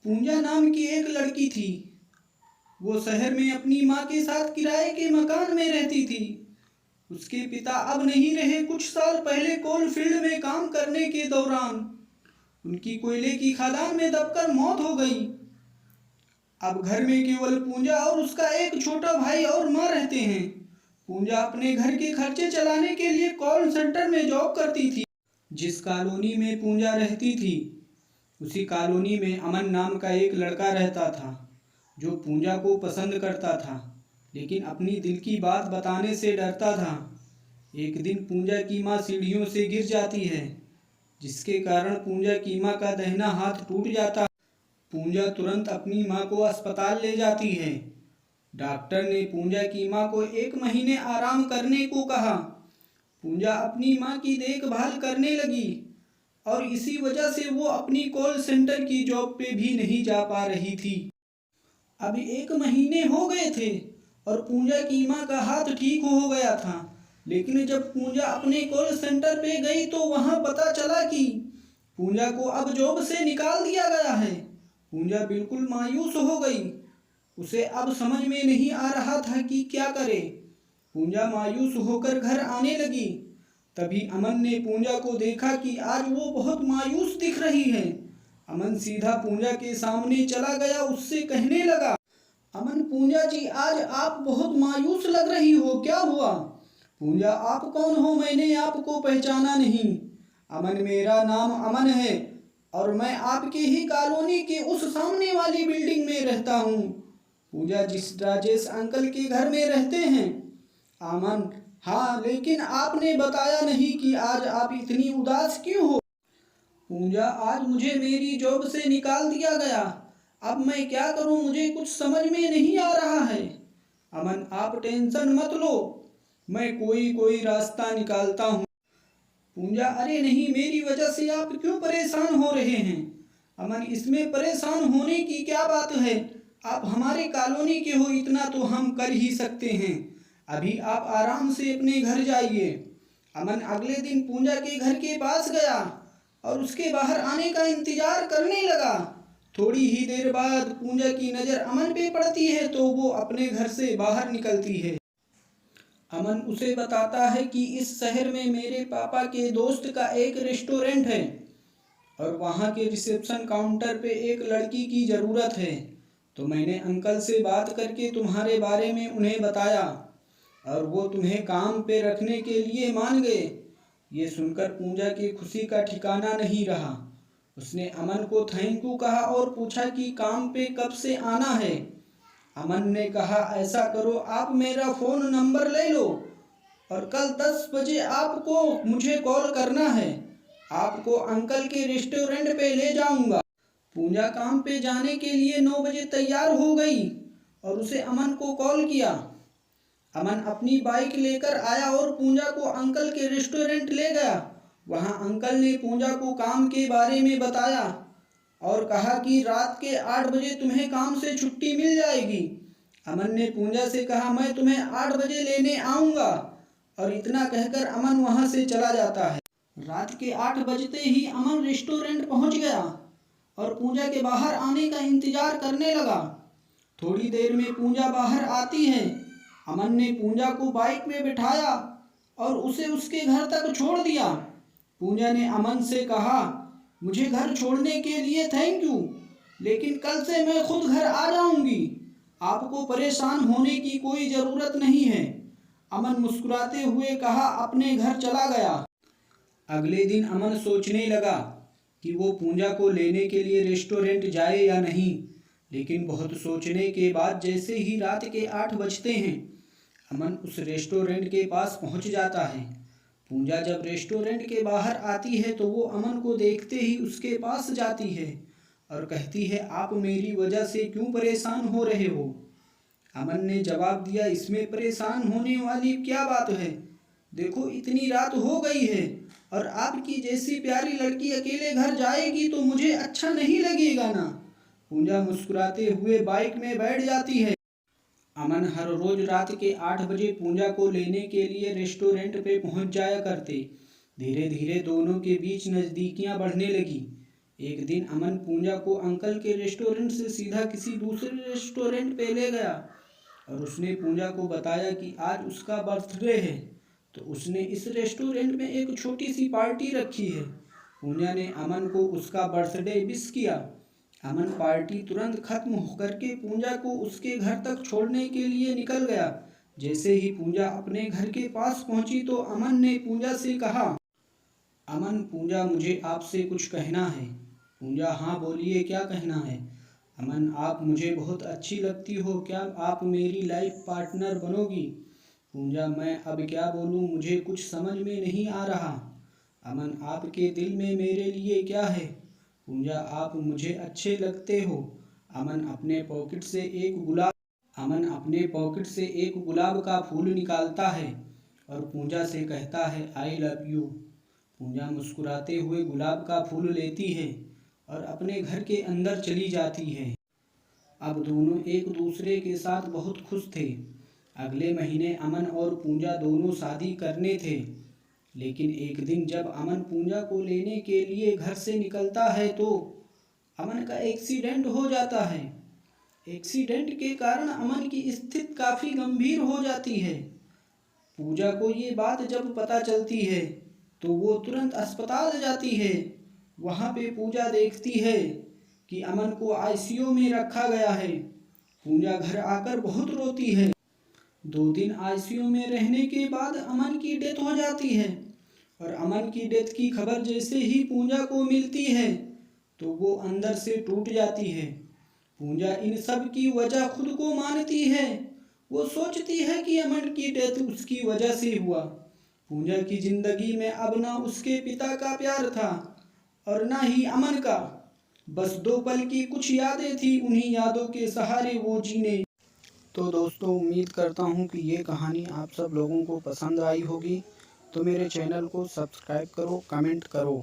पूजा नाम की एक लड़की थी। वो शहर में अपनी माँ के साथ किराए के मकान में रहती थी। उसके पिता अब नहीं रहे। कुछ साल पहले कोल फील्ड में काम करने के दौरान उनकी कोयले की खदान में दबकर मौत हो गई। अब घर में केवल पूजा और उसका एक छोटा भाई और माँ रहते हैं। पूजा अपने घर के खर्चे चलाने के लिए कॉल सेंटर में जॉब करती थी। जिस कॉलोनी में पूजा रहती थी उसी कॉलोनी में अमन नाम का एक लड़का रहता था जो पूजा को पसंद करता था, लेकिन अपनी दिल की बात बताने से डरता था। एक दिन पूजा की माँ सीढ़ियों से गिर जाती है, जिसके कारण पूजा की माँ का दाहिना हाथ टूट जाता है। पूजा तुरंत अपनी माँ को अस्पताल ले जाती है। डॉक्टर ने पूजा की माँ को 1 महीने आराम करने को कहा। पूजा अपनी माँ की देखभाल करने लगी और इसी वजह से वो अपनी कॉल सेंटर की जॉब पे भी नहीं जा पा रही थी। अभी 1 महीने हो गए थे और पूजा की माँ का हाथ ठीक हो गया था, लेकिन जब पूजा अपने कॉल सेंटर पे गई तो वहाँ पता चला कि पूजा को अब जॉब से निकाल दिया गया है। पूजा बिल्कुल मायूस हो गई। उसे अब समझ में नहीं आ रहा था कि क्या करे। पूजा मायूस होकर घर आने लगी। तभी अमन ने पूजा को देखा कि आज वो बहुत मायूस दिख रही है। अमन सीधा पूजा के सामने चला गया, उससे कहने लगा, अमन पूजा जी, आज आप बहुत मायूस लग रही हो, क्या हुआ? पूजा, आप कौन हो? मैंने आपको पहचाना नहीं। अमन, मेरा नाम अमन है और मैं आपके ही कॉलोनी के उस सामने वाली बिल्डिंग में रहता हूँ। पूजा, जिस राजेश अंकल के घर में रहते हैं। अमन, हाँ, लेकिन आपने बताया नहीं कि आज आप इतनी उदास क्यों हो? पूजा, आज मुझे मेरी जॉब से निकाल दिया गया। अब मैं क्या करूं, मुझे कुछ समझ में नहीं आ रहा है। अमन, आप टेंशन मत लो, मैं कोई रास्ता निकालता हूं। पूजा, अरे नहीं, मेरी वजह से आप क्यों परेशान हो रहे हैं? अमन, इसमें परेशान होने की क्या बात है? आप हमारे कॉलोनी के हो, इतना तो हम कर ही सकते हैं। अभी आप आराम से अपने घर जाइए। अमन अगले दिन पूजा के घर के पास गया और उसके बाहर आने का इंतजार करने लगा। थोड़ी ही देर बाद पूजा की नज़र अमन पे पड़ती है तो वो अपने घर से बाहर निकलती है। अमन उसे बताता है कि इस शहर में मेरे पापा के दोस्त का एक रेस्टोरेंट है और वहाँ के रिसेप्शन काउंटर पे एक लड़की की ज़रूरत है। तो मैंने अंकल से बात करके तुम्हारे बारे में उन्हें बताया और वो तुम्हें काम पे रखने के लिए मान गए। ये सुनकर पूजा की खुशी का ठिकाना नहीं रहा। उसने अमन को थैंक यू कहा और पूछा कि काम पे कब से आना है। अमन ने कहा, ऐसा करो, आप मेरा फ़ोन नंबर ले लो और कल 10 बजे आपको मुझे कॉल करना है। आपको अंकल के रेस्टोरेंट पे ले जाऊंगा। पूजा काम पे जाने के लिए 9 बजे तैयार हो गई और उसे अमन को कॉल किया। अमन अपनी बाइक लेकर आया और पूजा को अंकल के रेस्टोरेंट ले गया। वहां अंकल ने पूजा को काम के बारे में बताया और कहा कि रात के 8 बजे तुम्हें काम से छुट्टी मिल जाएगी। अमन ने पूजा से कहा, मैं तुम्हें 8 बजे लेने आऊँगा, और इतना कहकर अमन वहां से चला जाता है। रात के 8 बजते ही अमन रेस्टोरेंट पहुंच गया और पूजा के बाहर आने का इंतजार करने लगा। थोड़ी देर में पूजा बाहर आती है। अमन ने पूजा को बाइक में बिठाया और उसे उसके घर तक छोड़ दिया। पूजा ने अमन से कहा, मुझे घर छोड़ने के लिए थैंक यू, लेकिन कल से मैं खुद घर आ जाऊंगी। आपको परेशान होने की कोई ज़रूरत नहीं है। अमन मुस्कुराते हुए कहा, अपने घर चला गया। अगले दिन अमन सोचने लगा कि वो पूजा को लेने के लिए रेस्टोरेंट जाए या नहीं, लेकिन बहुत सोचने के बाद जैसे ही रात के 8 बजते हैं अमन उस रेस्टोरेंट के पास पहुंच जाता है। पूजा जब रेस्टोरेंट के बाहर आती है तो वो अमन को देखते ही उसके पास जाती है और कहती है, आप मेरी वजह से क्यों परेशान हो रहे हो? अमन ने जवाब दिया, इसमें परेशान होने वाली क्या बात है? देखो, इतनी रात हो गई है और आपकी जैसी प्यारी लड़की अकेले घर जाएगी तो मुझे अच्छा नहीं लगेगा ना। पूजा मुस्कुराते हुए बाइक में बैठ जाती है। अमन हर रोज रात के 8 बजे पूजा को लेने के लिए रेस्टोरेंट पे पहुंच जाया करते। धीरे धीरे दोनों के बीच नज़दीकियां बढ़ने लगी। एक दिन अमन पूजा को अंकल के रेस्टोरेंट से सीधा किसी दूसरे रेस्टोरेंट पे ले गया और उसने पूजा को बताया कि आज उसका बर्थडे है, तो उसने इस रेस्टोरेंट में एक छोटी सी पार्टी रखी है। पूजा ने अमन को उसका बर्थडे विश किया। अमन पार्टी तुरंत खत्म होकर के पूजा को उसके घर तक छोड़ने के लिए निकल गया। जैसे ही पूजा अपने घर के पास पहुंची तो अमन ने पूजा से कहा, अमन पूजा मुझे आपसे कुछ कहना है। पूजा हाँ बोलिए, क्या कहना है। अमन आप मुझे बहुत अच्छी लगती हो, क्या आप मेरी लाइफ पार्टनर बनोगी। पूजा मैं अब क्या बोलूँ, मुझे कुछ समझ में नहीं आ रहा। अमन आपके दिल में मेरे लिए क्या है। पूजा आप मुझे अच्छे लगते हो। अमन अपने पॉकेट से एक गुलाब का फूल निकालता है और पूजा से कहता है आई लव यू। पूजा मुस्कुराते हुए गुलाब का फूल लेती है और अपने घर के अंदर चली जाती है। अब दोनों एक दूसरे के साथ बहुत खुश थे। अगले महीने अमन और पूजा दोनों शादी करने थे। लेकिन एक दिन जब अमन पूजा को लेने के लिए घर से निकलता है तो अमन का एक्सीडेंट हो जाता है। एक्सीडेंट के कारण अमन की स्थिति काफ़ी गंभीर हो जाती है। पूजा को ये बात जब पता चलती है तो वो तुरंत अस्पताल जाती है। वहाँ पे पूजा देखती है कि अमन को आईसीयू में रखा गया है। पूजा घर आकर बहुत रोती है। 2 दिन आईसीयू में रहने के बाद अमन की डेथ हो जाती है और अमन की डेथ की खबर जैसे ही पूजा को मिलती है तो वो अंदर से टूट जाती है। पूजा इन सब की वजह खुद को मानती है। वो सोचती है कि अमन की डेथ उसकी वजह से हुआ। पूजा की जिंदगी में अब ना उसके पिता का प्यार था और ना ही अमन का। बस 2 पल की कुछ यादें थी, उन्हीं यादों के सहारे वो जीने। तो दोस्तों उम्मीद करता हूँ कि ये कहानी आप सब लोगों को पसंद आई होगी। तो मेरे चैनल को सब्सक्राइब करो, कमेंट करो।